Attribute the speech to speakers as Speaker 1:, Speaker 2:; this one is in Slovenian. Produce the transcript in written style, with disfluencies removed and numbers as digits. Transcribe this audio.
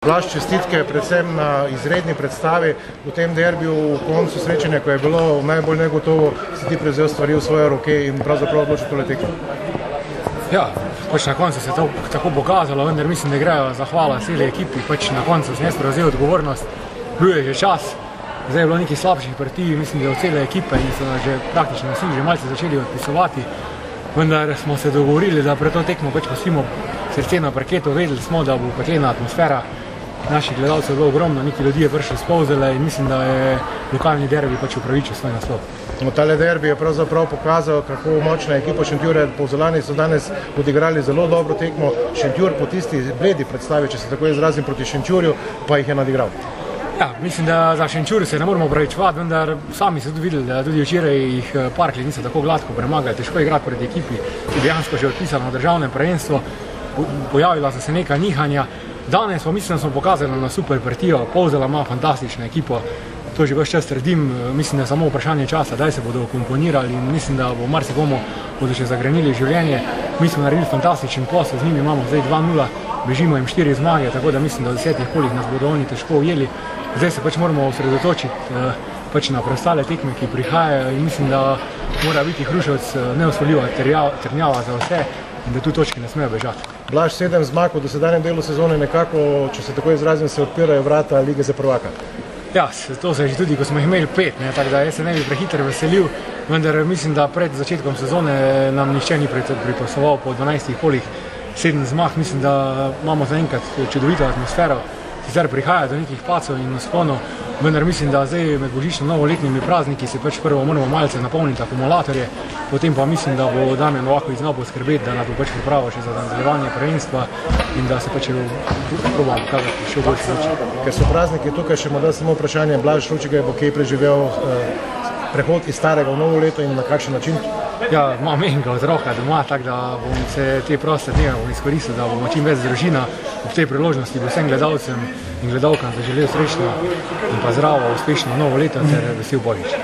Speaker 1: Blaž, čestitke predvsem na izredni predstavi v tem derbiju v koncu srečanja, ko je bilo najbolj negotovo, si ti prevzel stvari v svoje roke in pravzaprav odločil tole tekmo.
Speaker 2: Ja, pač na koncu se je to tako pokazalo, vendar mislim, da grejo zahvala celi ekipi, pač na koncu sem jaz prevzel odgovornost, bil je že čas, zdaj je bilo nekaj slabših partij, mislim, da od cele ekipe in so že praktično vsi že malce začeli odpisovati, vendar smo se dogovorili, da pred to tekmo pač pustimo srce na parketu, vedeli smo, da bo peklena atmosfera, naših gledalcev je bilo ogromno, neki ljudi je prišli spolzele in mislim, da je lokalni derbi pač upravičil svoj naslov.
Speaker 1: Tale derbi je pravzaprav pokazal, kako močna je ekipa Šentjurja. Polzolani so danes odigrali zelo dobro tekmo. Šentjur po tisti bledi predstavi, če se tako izrazim, proti Šentjurju, pa jih je nadigral.
Speaker 2: Ja, mislim, da za Šentjur se ne moramo upravičevati, vendar sami so tudi videli, da tudi včeraj jih Parklji niso tako gladko premagali, težko igrati proti ekipi, ki je dejansko že odpisala na državnem prvenstvu, pojavila so se neka nihanja. Danes pa mislim, da smo pokazali na super partijo, Polzela ima fantastično ekipo, to že ves čas trdim, mislim, da je samo vprašanje časa, daj se bodo komponirali in mislim, da bo marsikomu bodo še zagrenili življenje. Mi smo naredili fantastičen posel, z njimi imamo zdaj 2-0, bežimo jim 4 zmage, tako da mislim, da v 10 kolih nas bodo oni težko ujeli. Zdaj se pač moramo osredotočiti pač na preostale tekme, ki prihajajo in mislim, da mora biti Hruševec neosvojljiva trdnjava za vse in da tu točke ne smejo bežati.
Speaker 1: Blaž, 7 zmag v dosedanjem delu sezone nekako, če se tako izrazim, se odpirajo vrata Lige za prvaka.
Speaker 2: Ja, to se je že tudi, ko smo jih imeli 5, tako da jaz se ne bi prehitro veselil, vendar mislim, da pred začetkom sezone nam nihče ni pripisoval po 12 kolih 7 zmag, mislim, da imamo zaenkrat čudovito atmosfero, sicer prihaja do nekih pacov in nasklonov, vendar mislim, da zdaj med božično-novoletnimi prazniki se pač prvo moramo malce napolniti akumulatorje, potem pa mislim, da bo Damjan Novaković znal poskrbeti, da nas bo pač pripravil še za nadaljevanje prvenstva in da se pač probamo pokazati še v boljši luči.
Speaker 1: Ker so prazniki tukaj, še morda samo vprašanje, Blaž Ručigaj bo kaj preživel prehod iz starega v novo leto in na kakšen način?
Speaker 2: Ja, imam enega otroka doma, tako da bom se te proste dneve izkoristil, da bomo čim več družina. Ob tej priložnosti bo vsem gledalcem in gledalkam zaželel srečno in pa zdravo, uspešno novo leto ter vesel Božič.